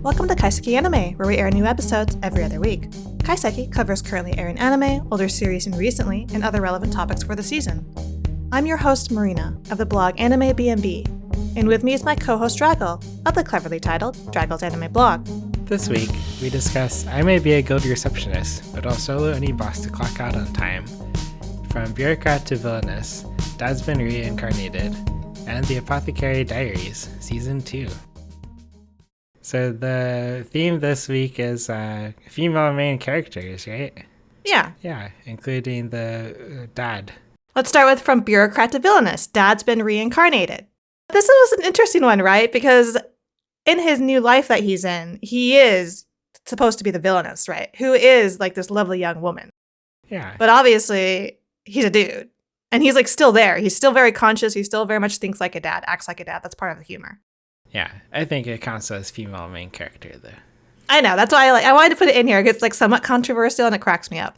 Welcome to Kaiseki Anime, where we air new episodes every other week. Kaiseki covers currently airing anime, older series and recently, and other relevant topics for the season. I'm your host, Marina, of the blog Anime B&B, and with me is my co-host Draggle, of the cleverly titled Draggle's Anime blog. This week, we discuss I May Be a Guild Receptionist, but I'll solo any boss to clock out on time. From Bureaucrat to Villainess, Dad's Been Reincarnated, and the Apothecary Diaries, Season 2. So the theme this week is female main characters, right? Yeah. Yeah, including the dad. Let's start with From Bureaucrat to Villainous, Dad's Been Reincarnated. This was an interesting one, right? Because in his new life that he's in, he is supposed to be the villainess, right? Who is like this lovely young woman. Yeah. But obviously, he's a dude. And he's like still there. He's still very conscious. He still very much thinks like a dad, acts like a dad. That's part of the humor. Yeah, I think it counts as female main character, though. I know. That's why I wanted to put it in here. It's like somewhat controversial and it cracks me up.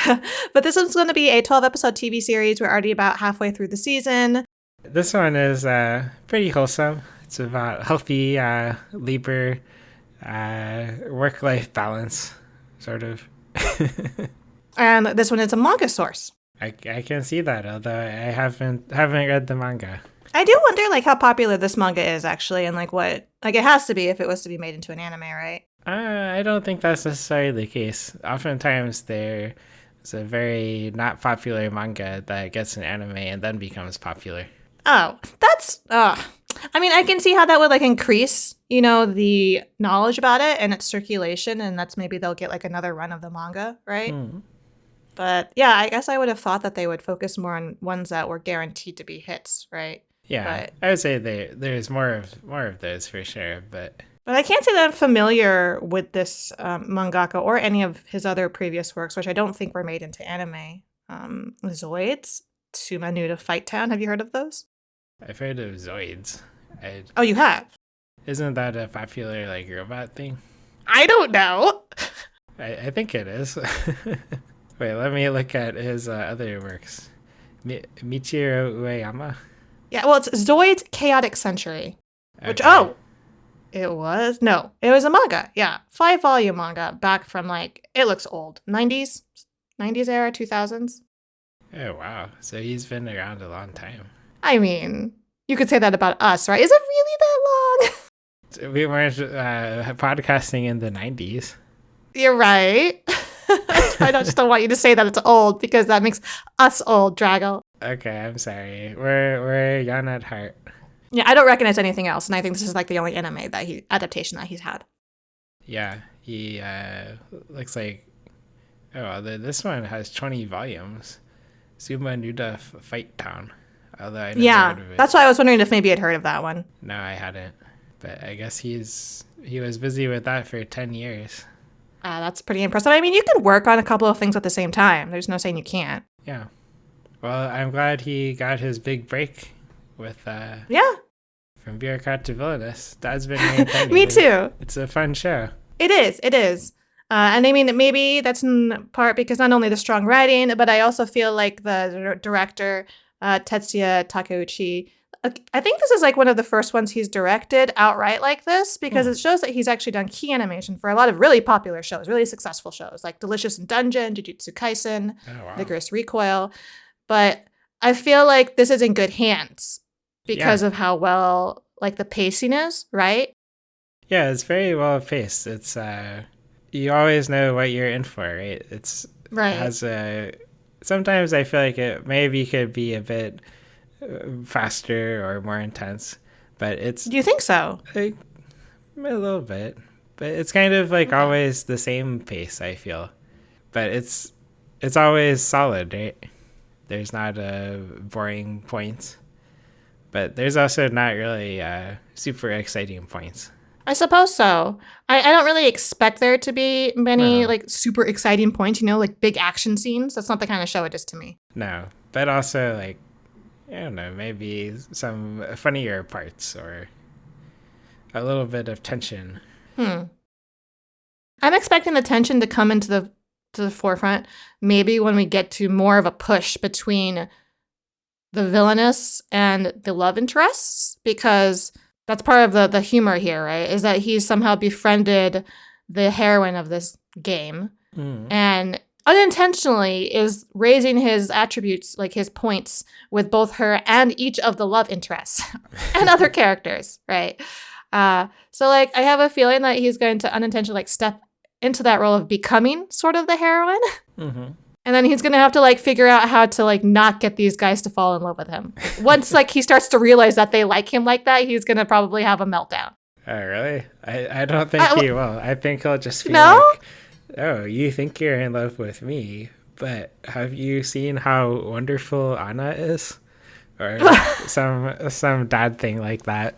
But this one's going to be a 12-episode TV series. We're already about halfway through the season. This one is pretty wholesome. It's about healthy labor, work-life balance, sort of. And this one is a manga source. I can see that, although I haven't read the manga. I do wonder like how popular this manga is actually, and like what like it has to be if it was to be made into an anime, right? I don't think that's necessarily the case. Oftentimes there is a very not popular manga that gets an anime and then becomes popular. Oh, that's I mean, I can see how that would like increase, the knowledge about it and its circulation, and that's maybe they'll get like another run of the manga, right? Mm. But yeah, I guess I would have thought that they would focus more on ones that were guaranteed to be hits, right? Yeah, but I would say there's more of those for sure, but I can't say that I'm familiar with this mangaka or any of his other previous works, which I don't think were made into anime. Zoids, Suma Nuda Fight Town. Have you heard of those? I've heard of Zoids. Oh, you have? Isn't that a popular like robot thing? I don't know. I think it is. Wait, let me look at his other works. Michiro Ueyama? Yeah, well, it's Zoid's Chaotic Century. Which, Okay. it was a manga. Yeah, 5-volume manga back from it looks old. 90s era, 2000s. Oh, wow. So he's been around a long time. I mean, you could say that about us, right? Is it really that long? We weren't podcasting in the 90s. You're right. I just don't want you to say that it's old because that makes us old, Drago. Okay, I'm sorry. We're young at heart. Yeah, I don't recognize anything else, and I think this is like the only anime adaptation that he's had. Yeah, he looks like. Oh, well, this one has 20 volumes. Suma Nuda Fight Town. Although I never heard of it. That's why I was wondering if maybe I'd heard of that one. No, I hadn't. But I guess he was busy with that for 10 years. That's pretty impressive. I mean, you can work on a couple of things at the same time. There's no saying you can't. Yeah. Well, I'm glad he got his big break with From Bureaucrat to Villainous. Dad's Been Reincarnated. Me too. It's a fun show. It is. And I mean, maybe that's in part because not only the strong writing, but I also feel like the director, Tetsuya Takeuchi, I think this is like one of the first ones he's directed outright like this because it shows that he's actually done key animation for a lot of really popular shows, really successful shows like Delicious in Dungeon, Jujutsu Kaisen, Vigorous Recoil. But I feel like this is in good hands because of how well the pacing is, right? Yeah, it's very well paced. It's you always know what you're in for, right? It's right. Sometimes I feel like it maybe could be a bit faster or more intense, but it's. Do you think so? A little bit, but it's kind of always the same pace. I feel, but it's always solid, right? There's not boring points, but there's also not really super exciting points. I suppose so. I don't really expect there to be many super exciting points, like big action scenes. That's not the kind of show it is to me. No, but also I don't know, maybe some funnier parts or a little bit of tension. I'm expecting the tension to come into the forefront maybe when we get to more of a push between the villainess and the love interests, because That's part of the humor here, right? Is that he's somehow befriended the heroine of this game and unintentionally is raising his attributes, like his points, with both her and each of the love interests and other characters, right? So like I have a feeling that he's going to unintentionally like step into that role of becoming sort of the heroine. And then he's going to have to like figure out how to like not get these guys to fall in love with him. Once like he starts to realize that they like him like that, he's going to probably have a meltdown. Oh, really? I don't think he will. I think he'll just be No? like, oh, you think you're in love with me, but have you seen how wonderful Anna is? Or some dad thing like that.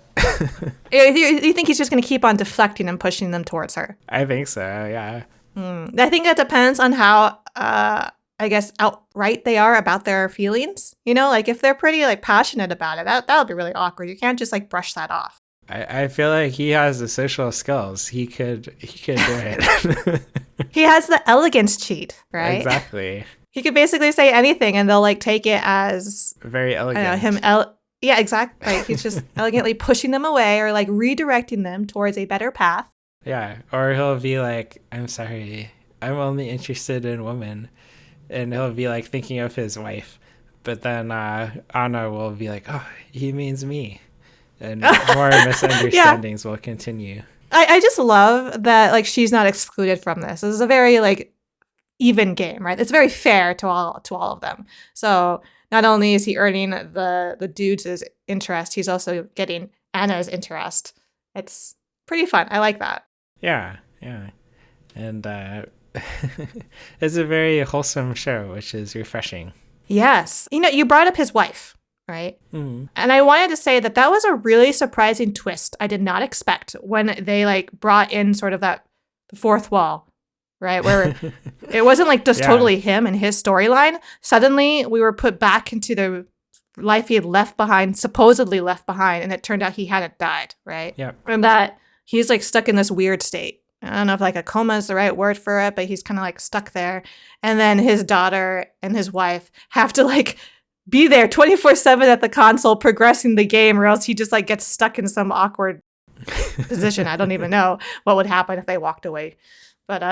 You think he's just going to keep on deflecting and pushing them towards her? I think so, yeah. I think that depends on how, I guess, outright they are about their feelings. You know, like if they're pretty like passionate about it, that would be really awkward. You can't just like brush that off. I feel like he has the social skills. He could do it. He has the elegance cheat, right? Exactly. He could basically say anything and they'll like take it as very elegant. I don't know, yeah, exactly. Like, he's just elegantly pushing them away or like redirecting them towards a better path. Yeah, or he'll be like, I'm sorry, I'm only interested in women. And he'll be like thinking of his wife. But then Anna will be like, oh, he means me. And more misunderstandings will continue. I just love that like she's not excluded from this. This is a very like even game, right? It's very fair to all of them. So not only is he earning the dude's interest, he's also getting Anna's interest. It's pretty fun. I like that. Yeah. And it's a very wholesome show, which is refreshing. Yes. You know, you brought up his wife, right? And I wanted to say that was a really surprising twist I did not expect when they like brought in sort of that fourth wall, right? Where it wasn't like just totally him and his storyline. Suddenly we were put back into the life he had left behind, supposedly left behind, and it turned out he hadn't died, right? Yeah. And that he's like stuck in this weird state. I don't know if like a coma is the right word for it, but he's kind of like stuck there. And then his daughter and his wife have to like be there 24/7 at the console progressing the game, or else he just like gets stuck in some awkward position. I don't even know what would happen if they walked away. But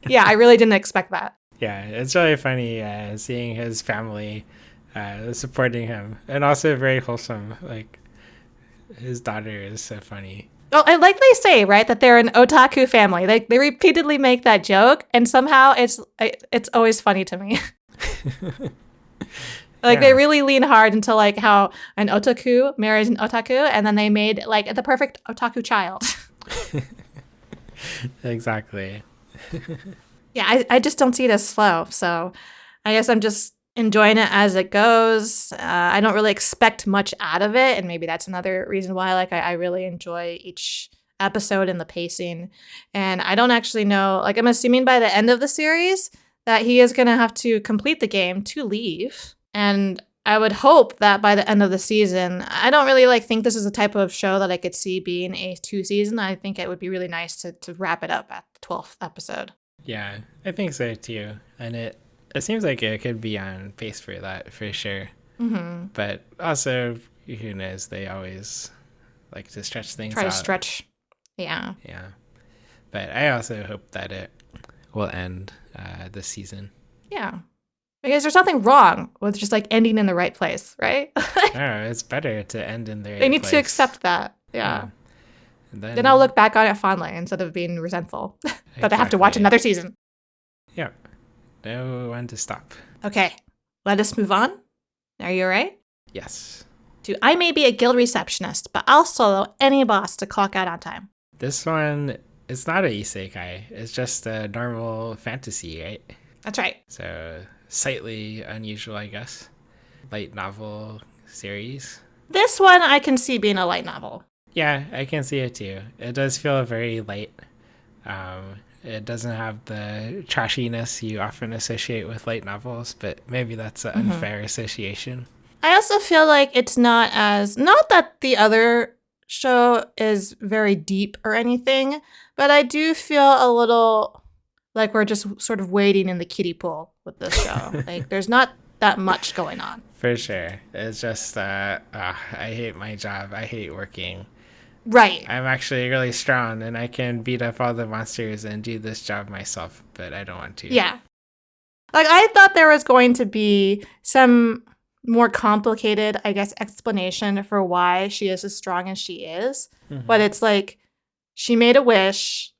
yeah, I really didn't expect that. Yeah, it's really funny seeing his family supporting him, and also very wholesome. Like his daughter is so funny. Well, and like they say, right, that they're an otaku family. They repeatedly make that joke, and somehow it's always funny to me. Like they really lean hard into like how an otaku marries an otaku, and then they made like the perfect otaku child. Exactly. Yeah, I just don't see it as slow. So I guess I'm just enjoying it as it goes. I don't really expect much out of it, and maybe that's another reason why like I really enjoy each episode and the pacing. And I don't actually know, like I'm assuming by the end of the series that he is going to have to complete the game to leave. And I would hope that by the end of the season, I don't really like think this is a type of show that I could see being a 2-season. I think it would be really nice to wrap it up at the 12th episode. Yeah, I think so too. And it seems like it could be on pace for that for sure. But also, who knows? They always like to stretch things out. Try to stretch. Yeah. Yeah. But I also hope that it will end this season. Yeah. Because there's nothing wrong with just like ending in the right place, right? No, it's better to end in the right place. They need to accept that. Yeah. Then I'll look back on it fondly instead of being resentful that I have to watch another season. Yeah. No one to stop. Okay. Let us move on. Are you all right? Yes. I may be a guild receptionist, but I'll solo any boss to clock out on time. This one, it's not a isekai. It's just a normal fantasy, right? That's right. So slightly unusual, I guess. Light novel series. This one I can see being a light novel. Yeah, I can see it too. It does feel very light. It doesn't have the trashiness you often associate with light novels, but maybe that's an unfair association. I also feel like it's not that the other show is very deep or anything, but I do feel a little like we're just sort of wading in the kiddie pool with this show. Like there's not that much going on. For sure. It's just, I hate my job. I hate working. Right. I'm actually really strong and I can beat up all the monsters and do this job myself, but I don't want to. Yeah. Like, I thought there was going to be some more complicated, I guess, explanation for why she is as strong as she is. Mhm. But it's like she made a wish,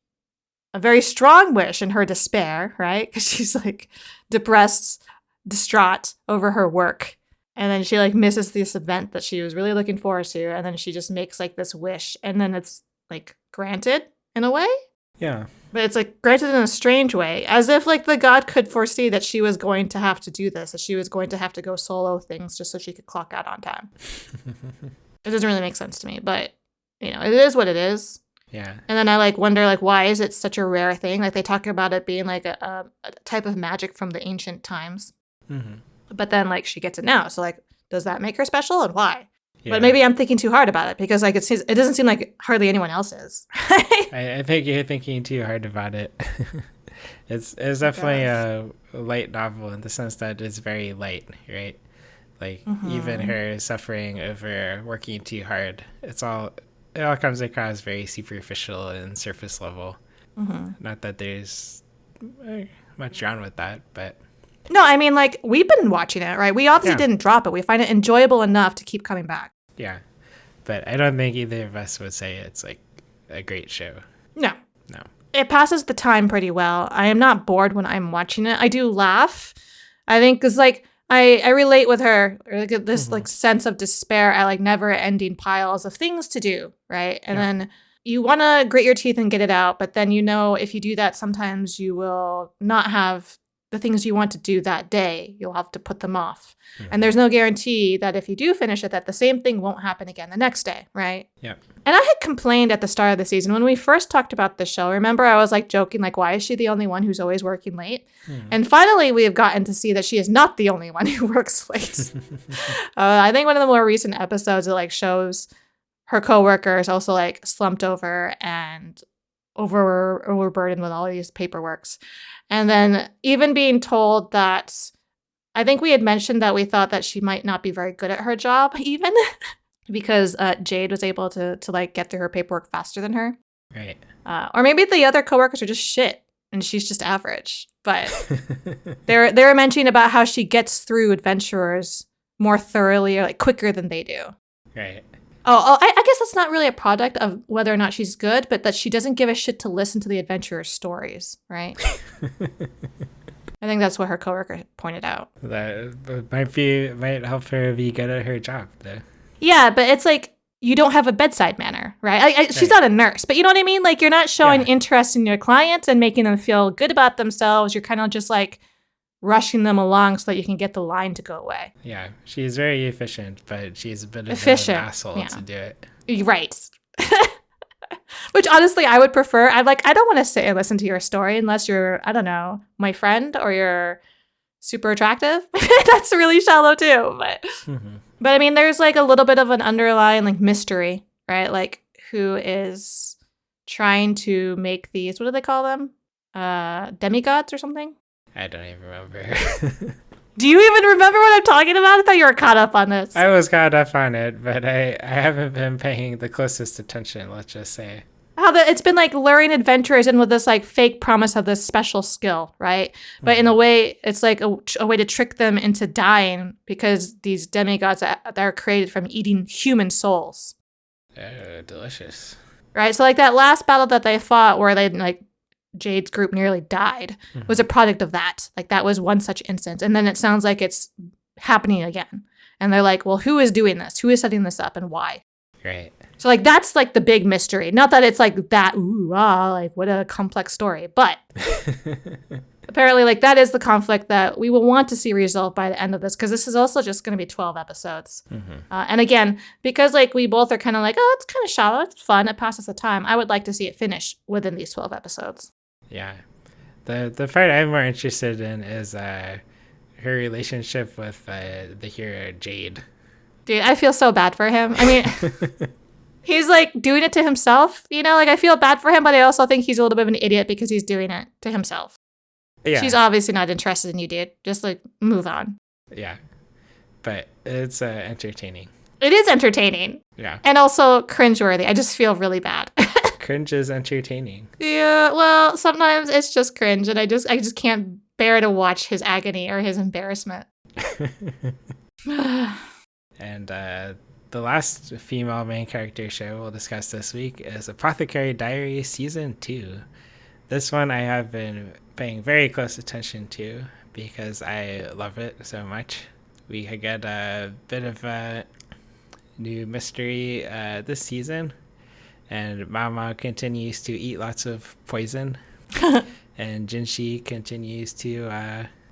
a very strong wish in her despair, right? Because she's like depressed, distraught over her work. And then she like misses this event that she was really looking forward to. And then she just makes like this wish. And then it's like granted in a way. Yeah. But it's like granted in a strange way, as if like the god could foresee that she was going to have to do this, that she was going to have to go solo things just so she could clock out on time. It doesn't really make sense to me, but you know, it is what it is. Yeah. And then I like wonder like why is it such a rare thing? Like they talk about it being like a type of magic from the ancient times. Mm-hmm. But then like she gets it now. So like does that make her special and why? Yeah. But maybe I'm thinking too hard about it because like it doesn't seem like hardly anyone else is. I think you're thinking too hard about it. It's definitely a light novel in the sense that it's very light, right? Like even her suffering over working too hard, it all comes across very superficial and surface level. Not that there's much wrong with that, but no, I mean like we've been watching it, right? We obviously didn't drop it. We find it enjoyable enough to keep coming back. Yeah, but I don't think either of us would say it's like a great show. No. No. It passes the time pretty well. I am not bored when I'm watching it. I do laugh. I think because like I relate with her. Like this like sense of despair at like never ending piles of things to do, right? And then you want to grit your teeth and get it out, but then you know if you do that, sometimes you will not have the things you want to do that day. You'll have to put them off. And there's no guarantee that if you do finish it, that the same thing won't happen again the next day, right? Yeah. And I had complained at the start of the season when we first talked about this show. Remember, I was like joking, like, why is she the only one who's always working late? And finally, we have gotten to see that she is not the only one who works late. I think one of the more recent episodes, it like shows her coworkers also like slumped over and overburdened with all these paperworks. And then even being told that, I think we had mentioned that we thought that she might not be very good at her job even because Jade was able to like get through her paperwork faster than her. Right. Or maybe the other coworkers are just shit and she's just average. But they were mentioning about how she gets through adventurers more thoroughly or like quicker than they do. Right. I guess that's not really a product of whether or not she's good, but that she doesn't give a shit to listen to the adventurers' stories, right? I think that's what her coworker pointed out. That might help her be good at her job, though. Yeah, but it's like you don't have a bedside manner, right? She's not a nurse, but you know what I mean? Like you're not showing interest in your clients and making them feel good about themselves. You're kind of just like rushing them along so that you can get the line to go away. Yeah, she's very efficient, but she's a bit of an asshole to do it. Right. Which honestly, I would prefer. I don't want to sit and listen to your story unless you're, I don't know, my friend or you're super attractive. That's really shallow too. But I mean, there's like a little bit of an underlying like mystery, right? Like who is trying to make these, what do they call them? Demigods or something? I don't even remember. Do you even remember what I'm talking about? I thought you were caught up on this. I was caught up on it, but I haven't been paying the closest attention, let's just say. How it's been like luring adventurers in with this like fake promise of this special skill, right? But in a way, it's like a way to trick them into dying because these demigods that are created from eating human souls. Delicious. Right? So like that last battle that they fought where they like Jade's group nearly died was a product of that. Like that was one such instance. And then it sounds like it's happening again. And they're like, well, who is doing this? Who is setting this up and why? Right. So like that's like the big mystery. Not that it's like that, like what a complex story. But apparently like that is the conflict that we will want to see resolved by the end of this because this is also just going to be 12 episodes. And again, because like we both are kind of like, oh, it's kind of shallow. It's fun. It passes the time. I would like to see it finish within these 12 episodes. Yeah. The part I'm more interested in is her relationship with the hero Jade. Dude, I feel so bad for him. I mean, he's like doing it to himself, you know? Like I feel bad for him, but I also think he's a little bit of an idiot because he's doing it to himself. Yeah. She's obviously not interested in you, dude. Just like move on. Yeah. but it's entertaining. It is entertaining. Yeah. And also cringeworthy. I just feel really bad. Cringe is entertaining. Yeah, well, sometimes it's just cringe, and I just can't bear to watch his agony or his embarrassment. And the last female main character show we'll discuss this week is Apothecary Diaries Season 2. This one I have been paying very close attention to because I love it so much. We get a bit of a new mystery this season, and Mama continues to eat lots of poison, and Jinshi continues to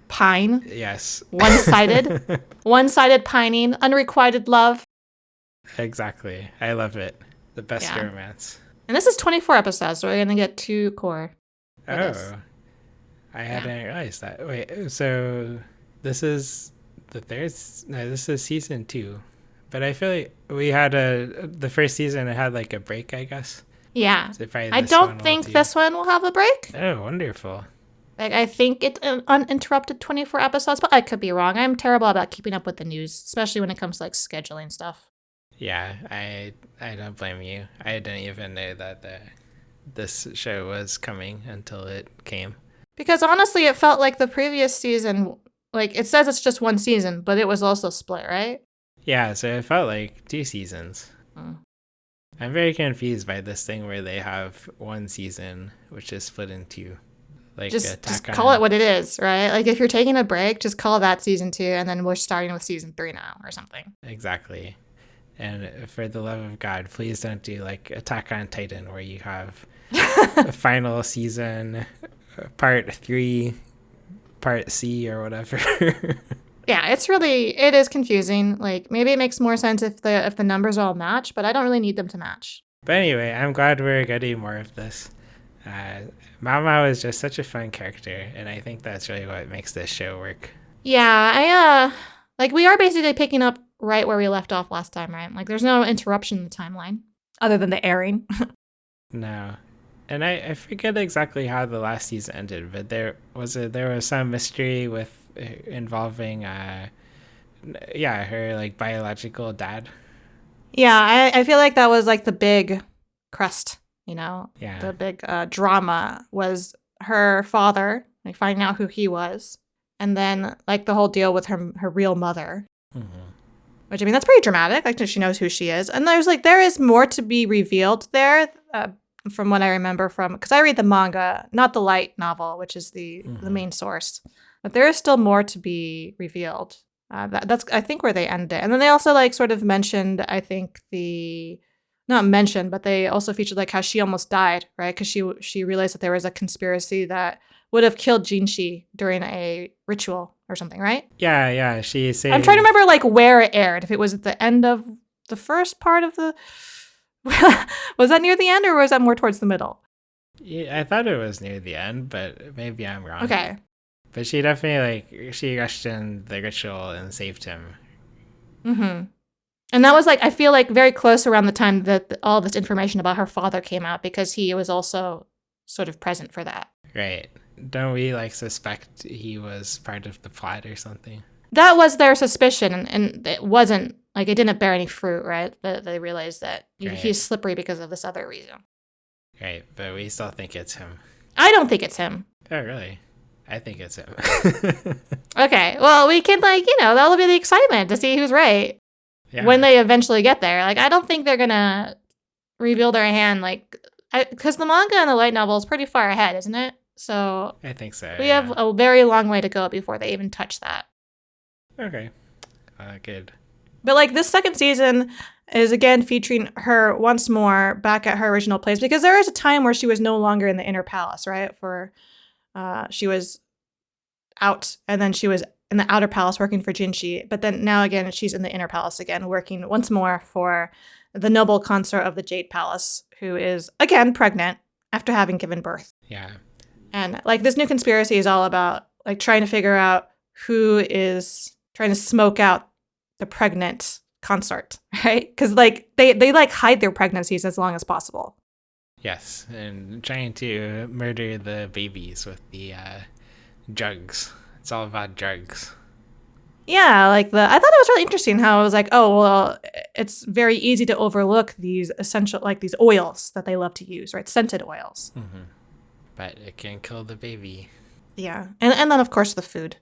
pine. Yes. One-sided pining, unrequited love. Exactly. I love it. The best romance. And this is 24 episodes, so we're gonna get 2 core. Oh, I hadn't realized that. Wait, so this is the third? No, this is season 2. But I feel like we had the first season. It had like a break, I guess. Yeah. So I don't think this one will have a break. Oh, wonderful. Like, I think it's an uninterrupted 24 episodes, but I could be wrong. I'm terrible about keeping up with the news, especially when it comes to like scheduling stuff. Yeah, I don't blame you. I didn't even know that this show was coming until it came. Because honestly, it felt like the previous season, like it says it's just one season, but it was also split, right? Yeah, so it felt like 2 seasons. I'm very confused by this thing where they have one season which is split in 2. Like just call it what it is, right? Like if you're taking a break, just call that season 2, and then we're starting with season 3 now or something. Exactly. And for the love of God, please don't do like Attack on Titan where you have a final season, part 3, part C or whatever. Yeah, it is confusing. Like maybe it makes more sense if the numbers all match, but I don't really need them to match. But anyway, I'm glad we're getting more of this. Mama was just such a fun character, and I think that's really what makes this show work. Yeah, like we are basically picking up right where we left off last time, right? Like there's no interruption in the timeline other than the airing. No. And I forget exactly how the last season ended, but there was some mystery with involving her like biological dad. Yeah, I feel like that was like the big crest, Yeah. The big drama was her father, like finding out who he was, and then like the whole deal with her real mother. Mm-hmm. Which, I mean, that's pretty dramatic. Like, she knows who she is. And there is more to be revealed there, from what I remember because I read the manga, not the light novel, which is the main source. But there is still more to be revealed. That's, I think, where they end it. And then they also, like, sort of mentioned, I think, not mentioned, but they also featured, like, how she almost died, right? Because she realized that there was a conspiracy that would have killed Jinshi during a ritual or something, right? Yeah. She said. I'm trying to remember like where it aired. If it was at the end of the first part of the, was that near the end or was that more towards the middle? Yeah, I thought it was near the end, but maybe I'm wrong. Okay. But she definitely she rushed in the ritual and saved him. Mm-hmm. And that was like, I feel like very close around the time that all this information about her father came out, because he was also sort of present for that. Right. Don't we like suspect he was part of the plot or something? That was their suspicion, and it wasn't like it didn't bear any fruit, right? They realized that he's slippery because of this other reason. Right, but we still think it's him. I don't think it's him. Oh, really? I think it's him. Okay, well, we can that'll be the excitement to see who's right when they eventually get there. Like, I don't think they're gonna reveal their hand, because the manga and the light novel is pretty far ahead, isn't it? So I think so. We have a very long way to go before they even touch that. Okay. Good. But like this second season is again featuring her once more back at her original place, because there is a time where she was no longer in the inner palace, right? She was out, and then she was in the outer palace working for Jinshi. But then now again, she's in the inner palace again, working once more for the noble consort of the Jade Palace, who is again pregnant after having given birth. Yeah. And like this new conspiracy is all about like trying to figure out who is trying to smoke out the pregnant consort, right? Because like they like hide their pregnancies as long as possible. Yes, and trying to murder the babies with the drugs. It's all about drugs. Yeah, like I thought it was really interesting how it was like, oh, well, it's very easy to overlook these essential, like these oils that they love to use, right? Scented oils. Mm-hmm. But it can kill the baby. Yeah. And then, of course, the food.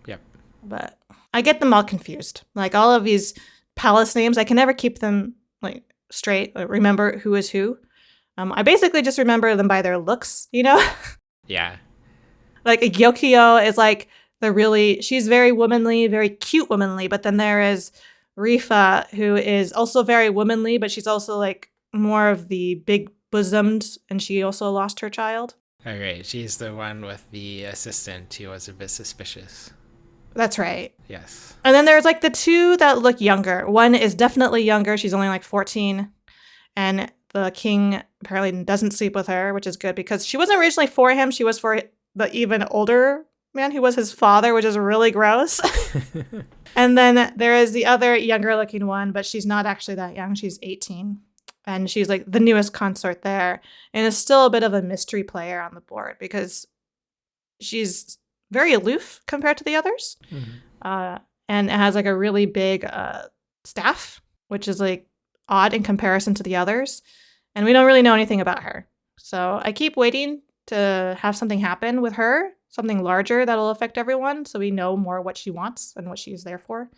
Yep. But I get them all confused. Like all of these palace names, I can never keep them like straight, like, remember who is who. I basically just remember them by their looks, you know? Yeah. Like Gyokyo is like she's very womanly, very cute womanly. But then there is Rifa, who is also very womanly, but she's also like more of the big bosomed, and she also lost her child. All right. She's the one with the assistant who was a bit suspicious. That's right. Yes. And then there's like the two that look younger. One is definitely younger. She's only like 14. And the king apparently doesn't sleep with her, which is good because she wasn't originally for him. She was for the even older man who was his father, which is really gross. And then there is the other younger looking one, but she's not actually that young. She's 18. And she's like the newest consort there. And is still a bit of a mystery player on the board because she's very aloof compared to the others. Mm-hmm. And it has like a really big staff, which is like odd in comparison to the others. And we don't really know anything about her. So I keep waiting to have something happen with her, something larger that'll affect everyone, so we know more what she wants and what she's there for.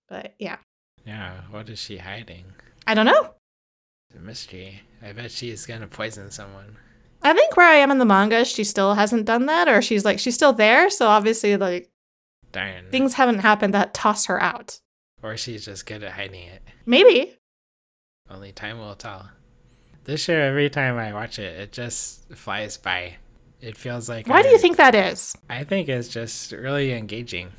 But yeah. Yeah, what is she hiding? I don't know. It's a mystery. I bet she's gonna poison someone. I think where I am in the manga, she still hasn't done that, or she's still there, so obviously like darn, things haven't happened that toss her out. Or she's just good at hiding it. Maybe. Only time will tell. This show, every time I watch it, it just flies by. It feels like... Why do you think that is? I think it's just really engaging.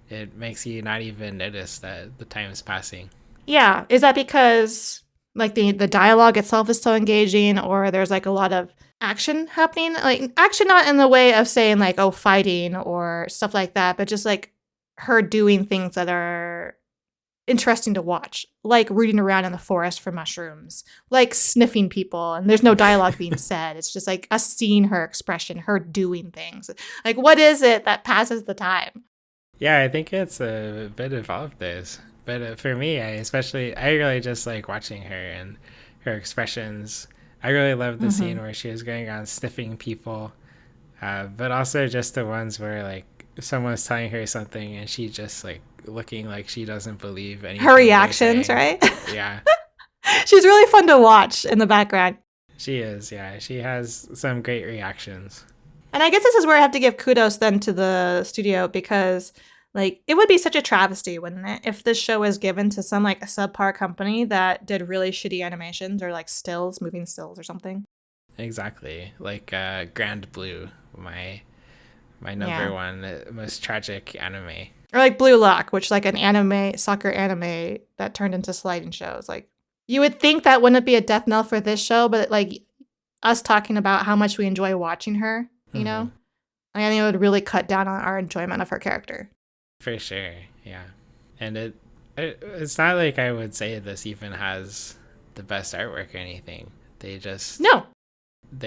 It makes you not even notice that the time is passing. Yeah. Is that because like the dialogue itself is so engaging, or there's like a lot of action happening? Like action not in the way of saying like, oh, fighting or stuff like that, but just like her doing things that are interesting to watch, like rooting around in the forest for mushrooms, like sniffing people, and there's no dialogue being said. It's just like us seeing her expression, her doing things. Like, what is it that passes the time? Yeah, I think it's a bit of all of those. But for me, I really just like watching her and her expressions. I really love the scene where she was going on sniffing people, but also just the ones where like someone's telling her something and she just like looking like she doesn't believe anything. Her reactions, right? Yeah. She's really fun to watch in the background. She is, yeah. She has some great reactions. And I guess this is where I have to give kudos then to the studio, because like it would be such a travesty, wouldn't it, if this show was given to some like a subpar company that did really shitty animations or like moving stills or something. Exactly. Like Grand Blue, my number one most tragic anime. Or like Blue Lock, which like an soccer anime that turned into sliding shows. Like you would think that wouldn't be a death knell for this show, but like us talking about how much we enjoy watching her, you know, I think it would really cut down on our enjoyment of her character. For sure, yeah. And it's not like I would say this even has the best artwork or anything. They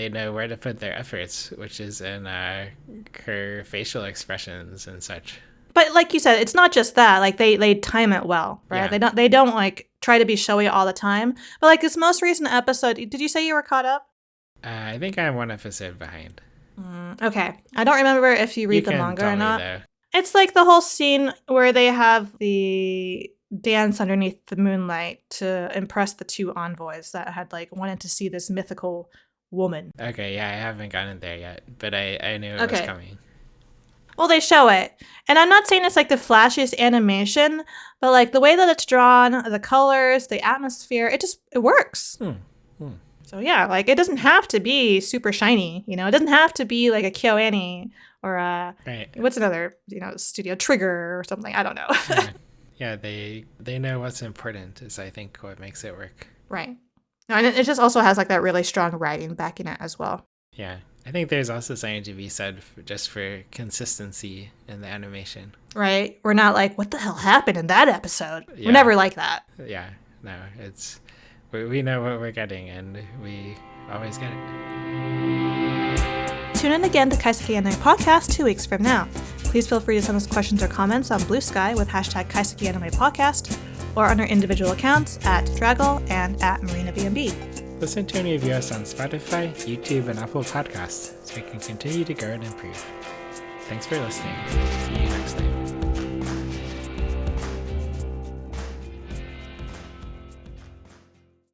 know where to put their efforts, which is in her facial expressions and such. But like you said, it's not just that. Like they time it well, right? Yeah. They don't like try to be showy all the time. But like this most recent episode, did you say you were caught up? I think I'm one episode behind. Okay, I don't remember if you read the manga or not. It's like the whole scene where they have the dance underneath the moonlight to impress the two envoys that had like wanted to see this mythical woman. Okay, yeah, I haven't gotten there yet, but I knew it was coming. Well, they show it. And I'm not saying it's like the flashiest animation, but like the way that it's drawn, the colors, the atmosphere, it works. So yeah, like it doesn't have to be super shiny, you know? It doesn't have to be like a KyoAni or what's another, studio Trigger or something. I don't know. Yeah, they know what's important is I think what makes it work. Right. And it just also has like that really strong writing backing it as well. Yeah. I think there's also something to be said for consistency in the animation. Right. We're not like, what the hell happened in that episode? Yeah. We're never like that. Yeah. No, we know what we're getting and we always get it. Tune in again to Kaiseki Anime Podcast 2 weeks from now. Please feel free to send us questions or comments on Blue Sky with hashtag Kaiseki Anime Podcast, or on our individual accounts at Draggle and at MarinaBNB. Listen to and review us on Spotify, YouTube, and Apple Podcasts so we can continue to grow and improve. Thanks for listening. See you next time.